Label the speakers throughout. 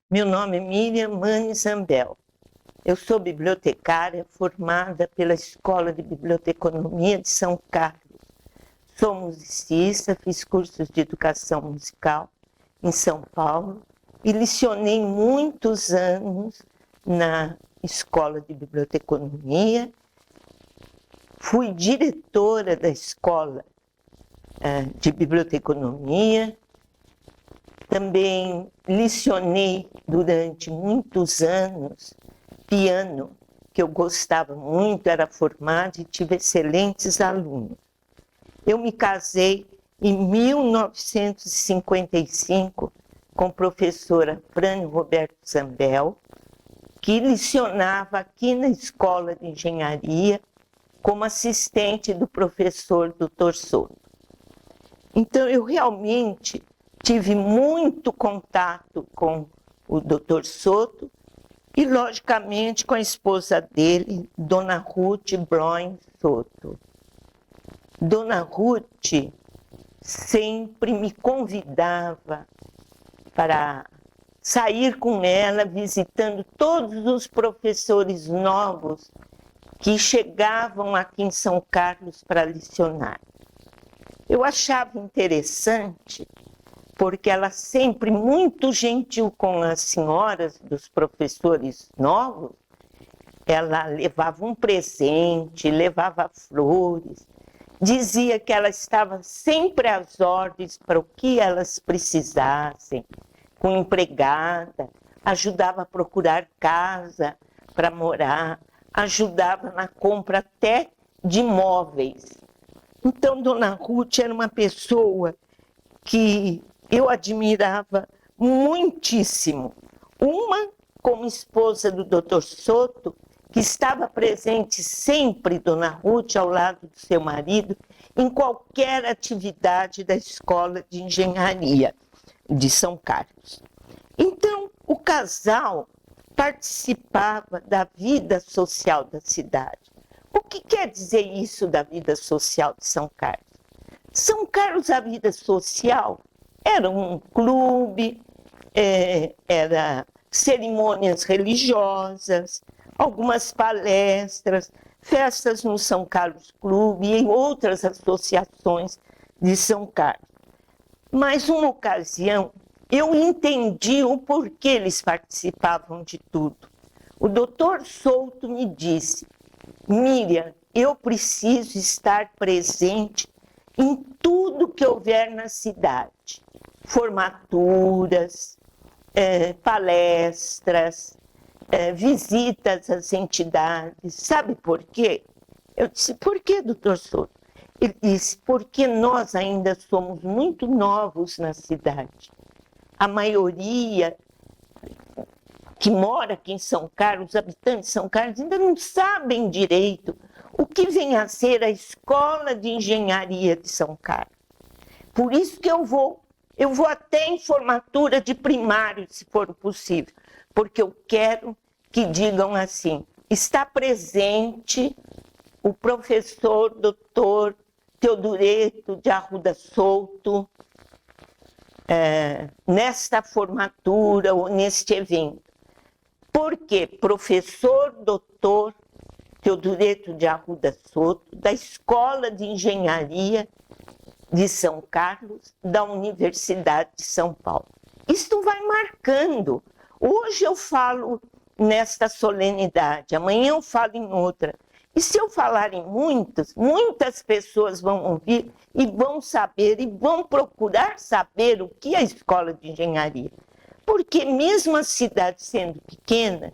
Speaker 1: Meu nome é Miriam Mani Zambel. Eu sou bibliotecária formada pela Escola de Biblioteconomia de São Carlos. Sou musicista, fiz cursos de educação musical em São Paulo e lecionei muitos anos na Escola de Biblioteconomia. Fui diretora da Escola de Biblioteconomia. Também lecionei durante muitos anos piano, que eu gostava muito, era formada e tive excelentes alunos. Eu me casei em 1955 com a professora Frânio Roberto Zambel, que lecionava aqui na Escola de Engenharia como assistente do professor Dr. Soto. Então, eu realmente tive muito contato com o Dr. Soto e, logicamente, com a esposa dele, Dona Ruth Broin Soto. Dona Ruth sempre me convidava para sair com ela, visitando todos os professores novos que chegavam aqui em São Carlos para lecionar. Eu achava interessante, porque ela sempre muito gentil com as senhoras dos professores novos, ela levava um presente, levava flores, dizia que ela estava sempre às ordens para o que elas precisassem, com empregada, ajudava a procurar casa para morar, ajudava na compra até de móveis. Então, Dona Ruth era uma pessoa que eu admirava muitíssimo. Uma como esposa do Dr. Soto, que estava presente sempre, Dona Ruth, ao lado do seu marido, em qualquer atividade da Escola de Engenharia de São Carlos. Então, o casal participava da vida social da cidade. O que quer dizer isso da vida social de São Carlos? São Carlos, a vida social, era um clube, era cerimônias religiosas, algumas palestras, festas no São Carlos Clube e outras associações de São Carlos. Mas uma ocasião, eu entendi o porquê eles participavam de tudo. O doutor Souto me disse: Miriam, eu preciso estar presente em tudo que houver na cidade. Formaturas, palestras, visitas às entidades. Sabe por quê? Eu disse: por quê, doutor Souto? Ele disse: porque nós ainda somos muito novos na cidade. A maioria que mora aqui em São Carlos, os habitantes de São Carlos, ainda não sabem direito o que vem a ser a Escola de Engenharia de São Carlos. Por isso que eu vou até em formatura de primário, se for possível, porque eu quero que digam assim: está presente o professor doutor Teodoreto de Arruda Souto nesta formatura ou neste evento. Porque professor doutor Teodoreto de Arruda Souto, da Escola de Engenharia de São Carlos, da Universidade de São Paulo. Isto vai marcando. Hoje eu falo nesta solenidade, amanhã eu falo em outra. E se eu falar em muitas pessoas vão ouvir e vão saber, e vão procurar saber o que é a Escola de Engenharia. Porque mesmo a cidade sendo pequena,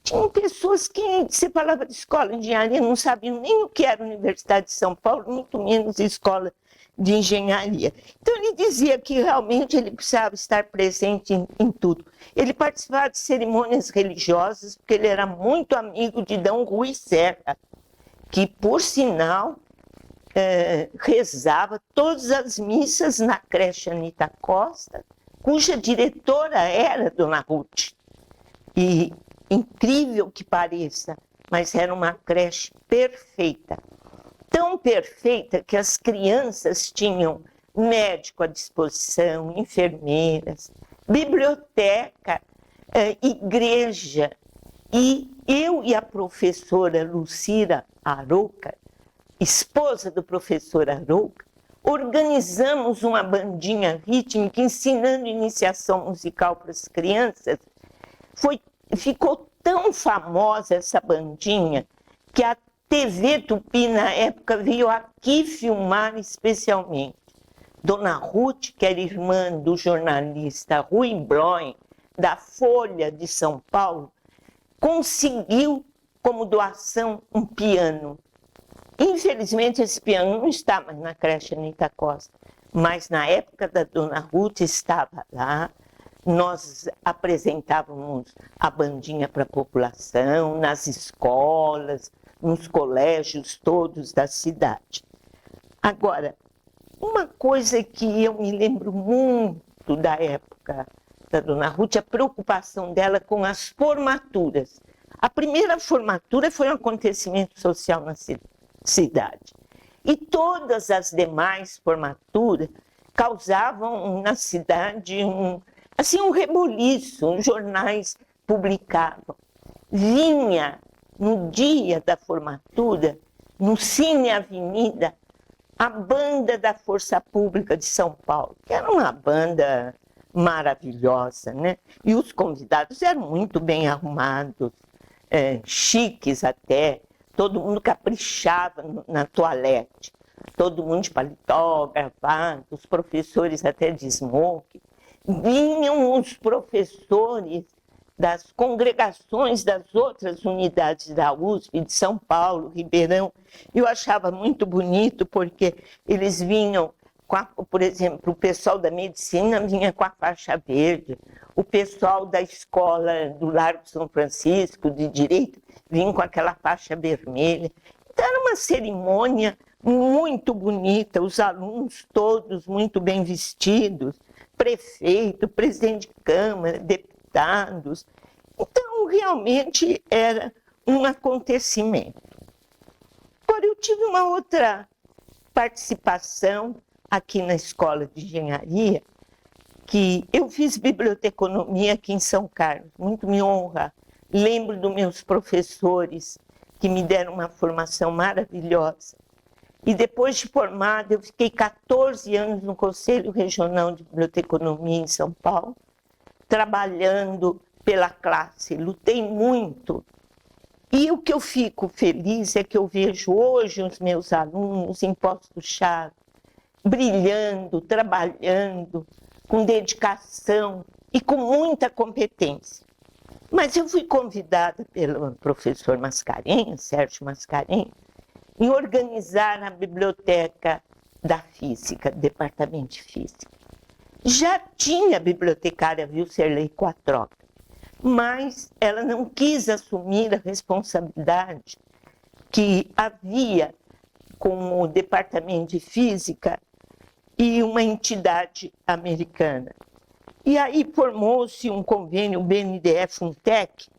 Speaker 1: tinham pessoas que se falava de escola de engenharia não sabiam nem o que era a Universidade de São Paulo, muito menos escola de engenharia. Então ele dizia que realmente ele precisava estar presente em tudo. Ele participava de cerimônias religiosas, porque ele era muito amigo de D. Rui Serra, que, por sinal, rezava todas as missas na creche Anita Costa, cuja diretora era Dona Ruth. E, incrível que pareça, mas era uma creche perfeita. Tão perfeita que as crianças tinham médico à disposição, enfermeiras, biblioteca igreja. E eu e a professora Lucira Arouca, esposa do professor Arouca, organizamos uma bandinha rítmica ensinando iniciação musical para as crianças. Ficou tão famosa essa bandinha que a TV Tupi, na época, veio aqui filmar especialmente. Dona Ruth, que era irmã do jornalista Rui Bloin, da Folha de São Paulo, conseguiu, como doação, um piano. Infelizmente, esse piano não está mais na creche Anita Costa, mas na época da Dona Ruth estava lá. Nós apresentávamos a bandinha para a população, nas escolas, nos colégios todos da cidade. Agora, uma coisa que eu me lembro muito da época da Dona Ruth, a preocupação dela com as formaturas. A primeira formatura foi um acontecimento social na cidade. E todas as demais formaturas causavam na cidade um reboliço, os jornais publicavam. Vinha, no dia da formatura, no Cine Avenida, a banda da Força Pública de São Paulo, que era uma banda maravilhosa, né? E os convidados eram muito bem arrumados, chiques até, todo mundo caprichava na toalete, todo mundo de paletó, gravata, os professores até de smoke. Vinham os professores das congregações das outras unidades da USP, de São Paulo, Ribeirão. Eu achava muito bonito, porque eles vinham, por exemplo, o pessoal da medicina vinha com a faixa verde, o pessoal da escola do Largo São Francisco, de Direito, vinha com aquela faixa vermelha. Então, era uma cerimônia muito bonita, os alunos todos muito bem vestidos, prefeito, presidente de Câmara, deputados. Então, realmente era um acontecimento. Agora, eu tive uma outra participação aqui na Escola de Engenharia, que eu fiz biblioteconomia aqui em São Carlos, muito me honra. Lembro dos meus professores que me deram uma formação maravilhosa. E depois de formada, eu fiquei 14 anos no Conselho Regional de Biblioteconomia em São Paulo, trabalhando pela classe, lutei muito. E o que eu fico feliz é que eu vejo hoje os meus alunos em posto-chave, brilhando, trabalhando, com dedicação e com muita competência. Mas eu fui convidada pelo professor Mascarenhas, Sérgio Mascarenhas, em organizar a biblioteca da Física, Departamento de Física. Já tinha a bibliotecária Vilcerley Quattroca, mas ela não quis assumir a responsabilidade que havia com o Departamento de Física e uma entidade americana. E aí formou-se um convênio BNDES-FUNTEC,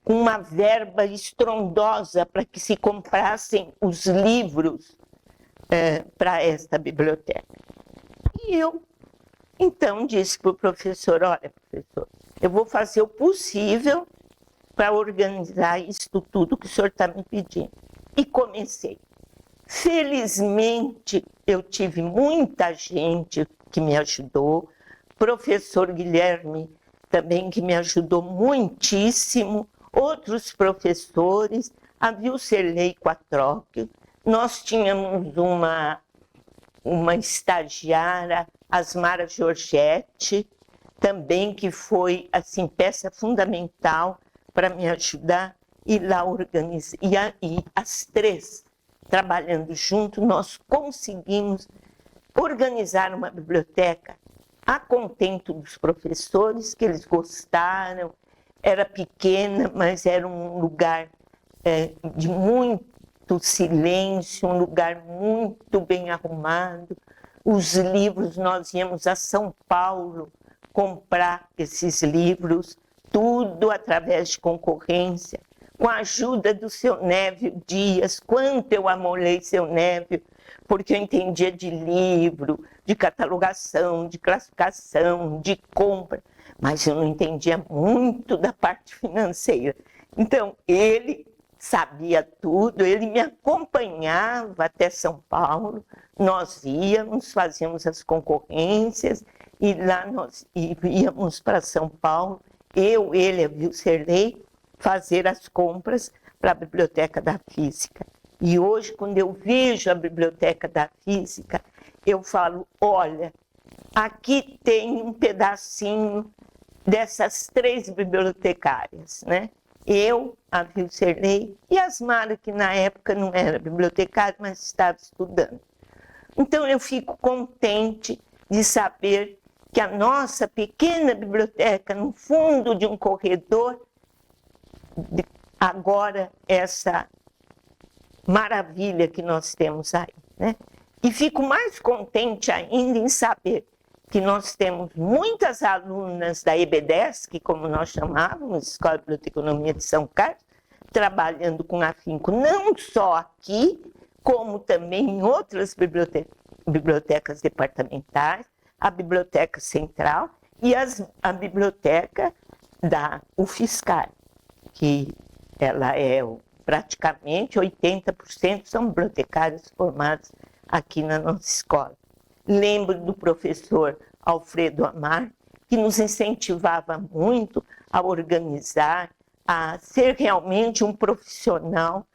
Speaker 1: com uma verba estrondosa para que se comprassem os livros para esta biblioteca. E eu, então, disse para o professor, olha, professor, eu vou fazer o possível para organizar isso tudo que o senhor está me pedindo. E comecei. Felizmente, eu tive muita gente que me ajudou, professor Guilherme também que me ajudou muitíssimo, outros professores, a Vilcerley Quattroca. Nós tínhamos uma estagiária, Asmara Giorgetti, também que foi assim, peça fundamental para me ajudar, e lá organizar. E as três, trabalhando junto, nós conseguimos organizar uma biblioteca a contento dos professores, que eles gostaram. Era pequena, mas era um lugar de muito silêncio, um lugar muito bem arrumado. Os livros, nós íamos a São Paulo comprar esses livros, tudo através de concorrência, com a ajuda do seu Névio Dias. Quanto eu amolei seu Névio, porque eu entendia de livro, de catalogação, de classificação, de compra. mas eu não entendia muito da parte financeira. Então, ele sabia tudo, ele me acompanhava até São Paulo, nós íamos, fazíamos as concorrências, e lá nós íamos para São Paulo, ele e a Vilserlei, fazer as compras para a Biblioteca da Física. E hoje, quando eu vejo a Biblioteca da Física, eu falo, olha, aqui tem um pedacinho dessas 3 bibliotecárias, né? Eu, a Vilserlei e a Asmara, que na época não era bibliotecária, mas estava estudando. Então eu fico contente de saber que a nossa pequena biblioteca, no fundo de um corredor, agora essa maravilha que nós temos aí, né? E fico mais contente ainda em saber que nós temos muitas alunas da EBDESC, como nós chamávamos, Escola de Biblioteconomia de São Carlos, trabalhando com afinco não só aqui, como também em outras bibliotecas departamentais, a Biblioteca Central e a Biblioteca da UFSCar, que ela é praticamente 80% são bibliotecários formados aqui na nossa escola. Lembro do professor Alfredo Amar, que nos incentivava muito a organizar, a ser realmente um profissional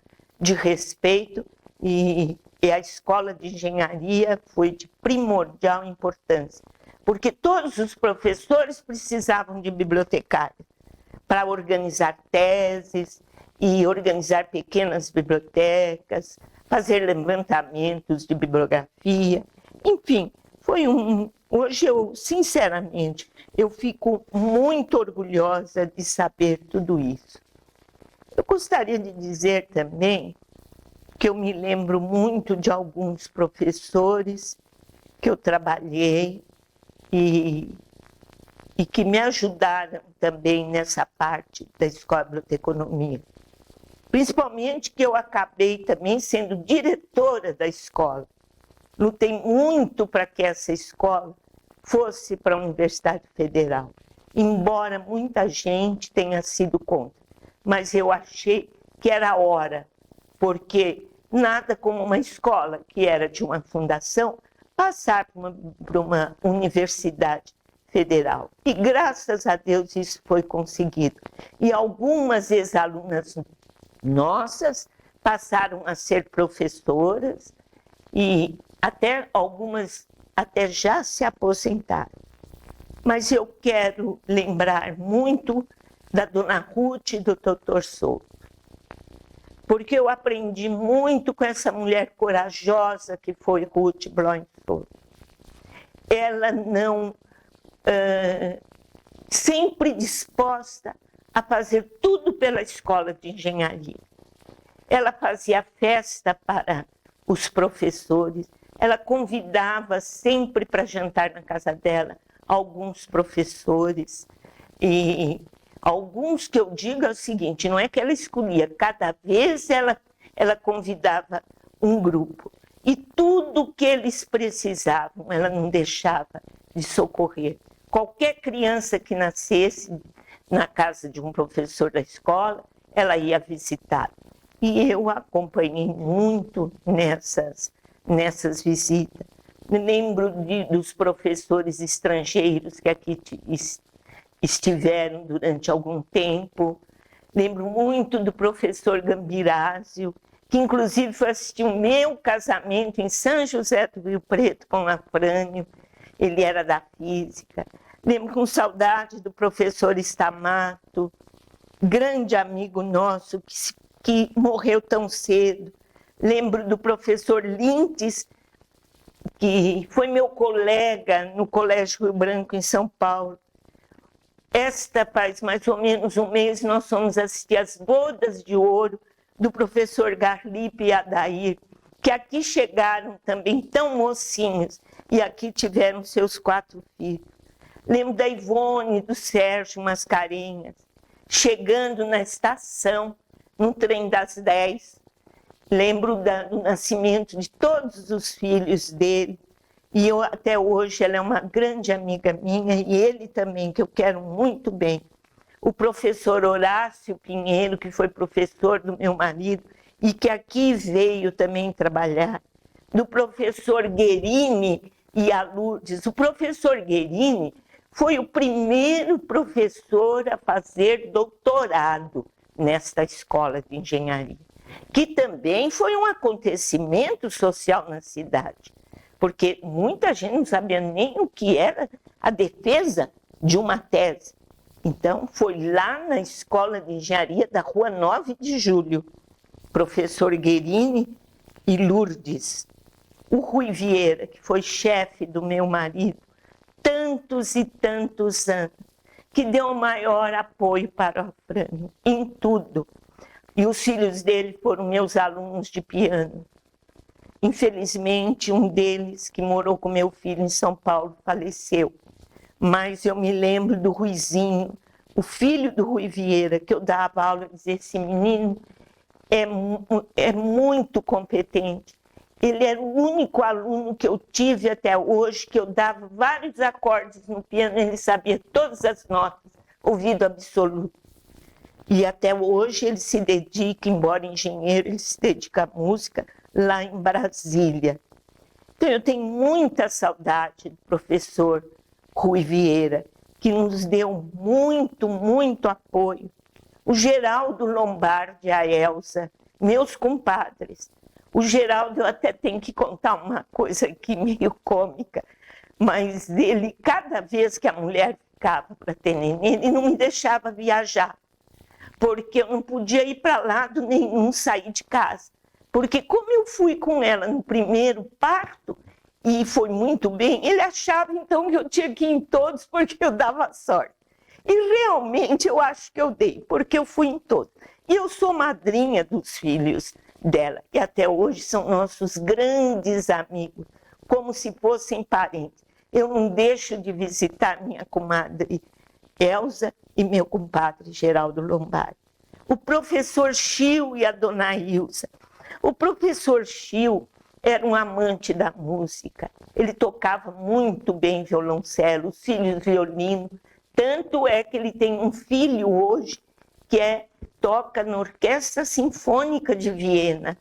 Speaker 1: de respeito, e a escola de engenharia foi de primordial importância, porque todos os professores precisavam de bibliotecários para organizar teses e organizar pequenas bibliotecas, fazer levantamentos de bibliografia, enfim, hoje eu, sinceramente, eu fico muito orgulhosa de saber tudo isso. Eu gostaria de dizer também que eu me lembro muito de alguns professores que eu trabalhei e que me ajudaram também nessa parte da Escola de Biblioteconomia. Principalmente que eu acabei também sendo diretora da escola. Lutei muito para que essa escola fosse para a Universidade Federal, embora muita gente tenha sido contra. Mas eu achei que era a hora, porque nada como uma escola que era de uma fundação passar para uma universidade federal. E graças a Deus isso foi conseguido. E algumas ex-alunas nossas passaram a ser professoras e até algumas até já se aposentaram. Mas eu quero lembrar muito da dona Ruth e do doutor Souto, porque eu aprendi muito com essa mulher corajosa que foi Ruth Bloem Souto. Ela não, sempre disposta a fazer tudo pela escola de engenharia. Ela fazia festa para os professores, ela convidava sempre para jantar na casa dela alguns professores, e alguns que eu digo é o seguinte, não é que ela escolhia, cada vez ela convidava um grupo. E tudo que eles precisavam, ela não deixava de socorrer. Qualquer criança que nascesse na casa de um professor da escola, ela ia visitar. E eu acompanhei muito nessas visitas. Me lembro dos professores estrangeiros que aqui estiveram durante algum tempo. Lembro muito do professor Gambirásio, que inclusive foi assistir o meu casamento em São José do Rio Preto com a Afrânio. Ele era da física. Lembro com saudade do professor Stamato, grande amigo nosso que morreu tão cedo. Lembro do professor Lintes, que foi meu colega no Colégio Rio Branco, em São Paulo. Faz mais ou menos um mês, nós fomos assistir as bodas de ouro do professor Garlipe e Adair, que aqui chegaram também tão mocinhos, e aqui tiveram seus 4 filhos. Lembro da Ivone, do Sérgio Mascarenhas, chegando na estação, no trem das 10. Lembro do nascimento de todos os filhos dele. E eu, até hoje, ela é uma grande amiga minha, e ele também, que eu quero muito bem. O professor Horácio Pinheiro, que foi professor do meu marido, e que aqui veio também trabalhar. Do professor Guerini e a Lourdes. O professor Guerini foi o primeiro professor a fazer doutorado nesta escola de engenharia, que também foi um acontecimento social na cidade, porque muita gente não sabia nem o que era a defesa de uma tese. Então, foi lá na Escola de Engenharia da Rua 9 de Julho, professor Guerini e Lourdes. O Rui Vieira, que foi chefe do meu marido, tantos e tantos anos, que deu o maior apoio para o Afrânio, em tudo. E os filhos dele foram meus alunos de piano. Infelizmente, um deles, que morou com meu filho em São Paulo, faleceu. Mas eu me lembro do Ruizinho, o filho do Rui Vieira, que eu dava aula, e dizia, esse menino é muito competente. Ele era o único aluno que eu tive até hoje, que eu dava vários acordes no piano, ele sabia todas as notas, ouvido absoluto. E até hoje ele se dedica, embora engenheiro, ele se dedica à música lá em Brasília. Então eu tenho muita saudade do professor Rui Vieira, que nos deu muito, muito apoio. O Geraldo Lombardi, a Elza, meus compadres. O Geraldo, eu até tenho que contar uma coisa aqui meio cômica, mas ele, cada vez que a mulher ficava para ter neném, ele não me deixava viajar, porque eu não podia ir para lado nenhum, sair de casa. Porque como eu fui com ela no primeiro parto, e foi muito bem, ele achava então que eu tinha que ir em todos porque eu dava sorte. E realmente eu acho que eu dei, porque eu fui em todos. E eu sou madrinha dos filhos dela, e até hoje são nossos grandes amigos, como se fossem parentes. Eu não deixo de visitar minha comadre Elza e meu compadre Geraldo Lombardi. O professor Chil e a dona Ilza. O professor Chil era um amante da música, ele tocava muito bem violoncelo, os filhos violino, tanto é que ele tem um filho hoje que toca na Orquestra Sinfônica de Viena.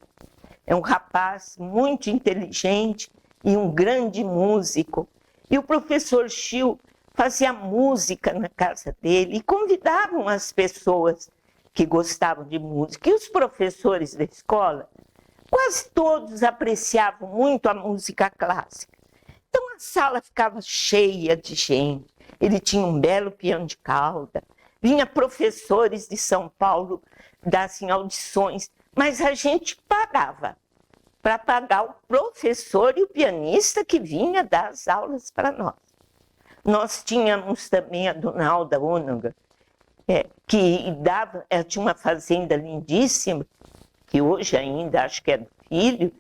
Speaker 1: É um rapaz muito inteligente e um grande músico. E o professor Chil fazia música na casa dele e convidavam as pessoas que gostavam de música. E os professores da escola, quase todos apreciavam muito a música clássica. Então a sala ficava cheia de gente. Ele tinha um belo piano de cauda. Vinha professores de São Paulo dassem audições, mas a gente pagava para pagar o professor e o pianista que vinha dar as aulas para nós. Nós tínhamos também a dona Alda Onanga, que tinha uma fazenda lindíssima, que hoje ainda acho que é do filho,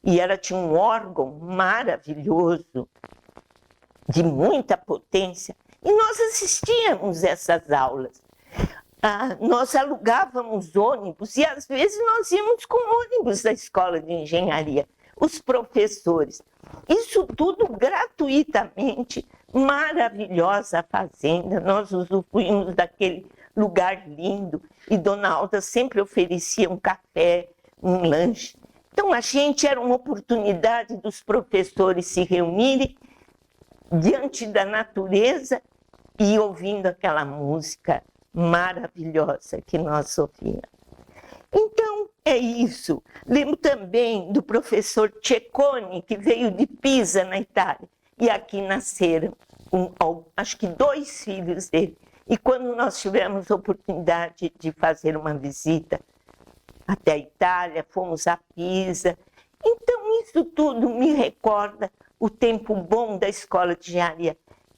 Speaker 1: e ela tinha um órgão maravilhoso, de muita potência, e nós assistíamos essas aulas. Nós alugávamos ônibus, e às vezes nós íamos com ônibus da escola de engenharia, os professores. Isso tudo gratuitamente, maravilhosa fazenda, nós usufruímos daquele lugar lindo, e dona Alda sempre oferecia um café, um lanche. Então a gente era uma oportunidade dos professores se reunirem diante da natureza e ouvindo aquela música maravilhosa que nós ouvíamos. Então, é isso. Lembro também do professor Cecconi, que veio de Pisa, na Itália, e aqui nasceram, acho que 2 filhos dele. E quando nós tivemos a oportunidade de fazer uma visita até a Itália, fomos a Pisa. Então, isso tudo me recorda o tempo bom da escola de engenharia,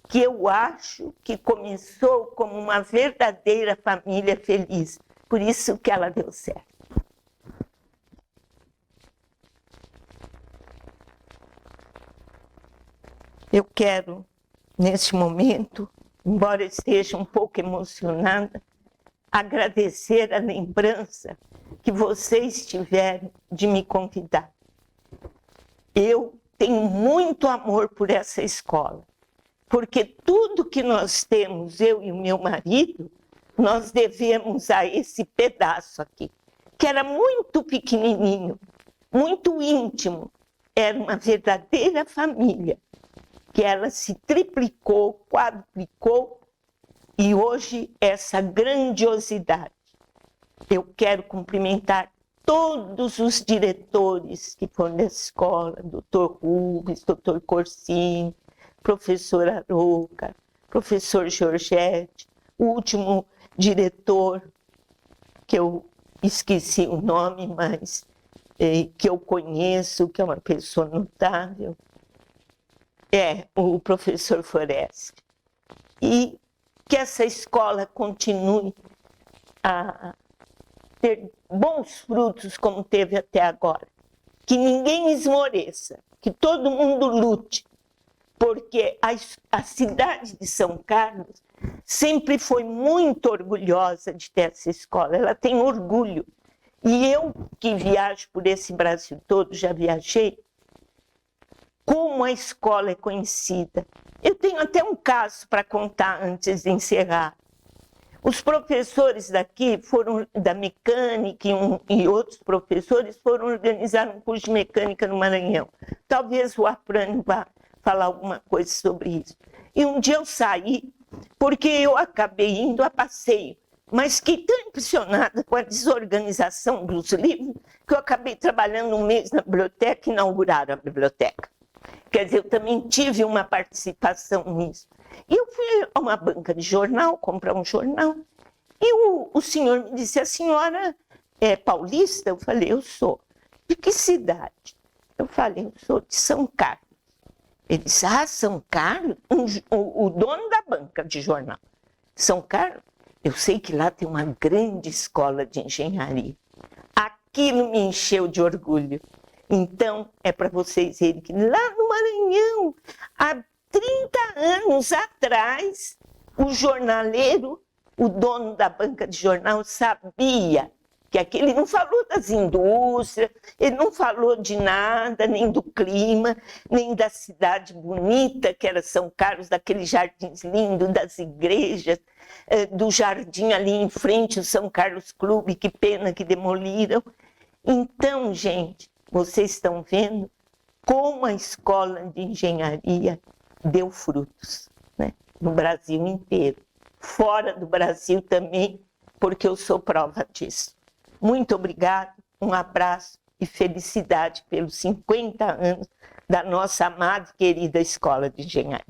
Speaker 1: que eu acho que começou como uma verdadeira família feliz. Por isso que ela deu certo. Eu quero, neste momento, embora eu esteja um pouco emocionada, agradecer a lembrança que vocês tiveram de me convidar. Eu tenho muito amor por essa escola, porque tudo que nós temos, eu e o meu marido, nós devemos a esse pedaço aqui, que era muito pequenininho, muito íntimo, era uma verdadeira família, que ela se triplicou, quadruplicou, e hoje essa grandiosidade. Eu quero cumprimentar todos os diretores que foram da escola, Dr. Rubens, Dr. Corsini, professor Aroca, professor Giorgetti, o último diretor, que eu esqueci o nome, mas que eu conheço, que é uma pessoa notável, o professor Forest. E que essa escola continue a ter bons frutos como teve até agora. Que ninguém esmoreça, que todo mundo lute, porque a cidade de São Carlos sempre foi muito orgulhosa de ter essa escola, ela tem orgulho. E eu que viajo por esse Brasil todo, já viajei, como a escola é conhecida. Eu tenho até um caso para contar antes de encerrar. Os professores daqui foram, da mecânica e outros professores foram organizar um curso de mecânica no Maranhão. Talvez o Afrânio vá falar alguma coisa sobre isso. E um dia eu saí, porque eu acabei indo a passeio, mas fiquei tão impressionada com a desorganização dos livros que eu acabei trabalhando um mês na biblioteca e inauguraram a biblioteca. Quer dizer, eu também tive uma participação nisso. E eu fui a uma banca de jornal, comprar um jornal, e o senhor me disse, a senhora é paulista? Eu falei, eu sou. De que cidade? Eu falei, eu sou de São Carlos. Ele disse, São Carlos? O dono da banca de jornal. São Carlos? Eu sei que lá tem uma grande escola de engenharia. Aquilo me encheu de orgulho. Então, é para vocês verem que lá no Maranhão, há 30 anos atrás, o jornaleiro, o dono da banca de jornal, sabia que aqui ele não falou das indústrias, ele não falou de nada, nem do clima, nem da cidade bonita que era São Carlos, daqueles jardins lindos, das igrejas, do jardim ali em frente, o São Carlos Clube, que pena que demoliram. Então, gente, vocês estão vendo como a escola de engenharia deu frutos, né? No Brasil inteiro. Fora do Brasil também, porque eu sou prova disso. Muito obrigada, um abraço e felicidade pelos 50 anos da nossa amada e querida Escola de Engenharia.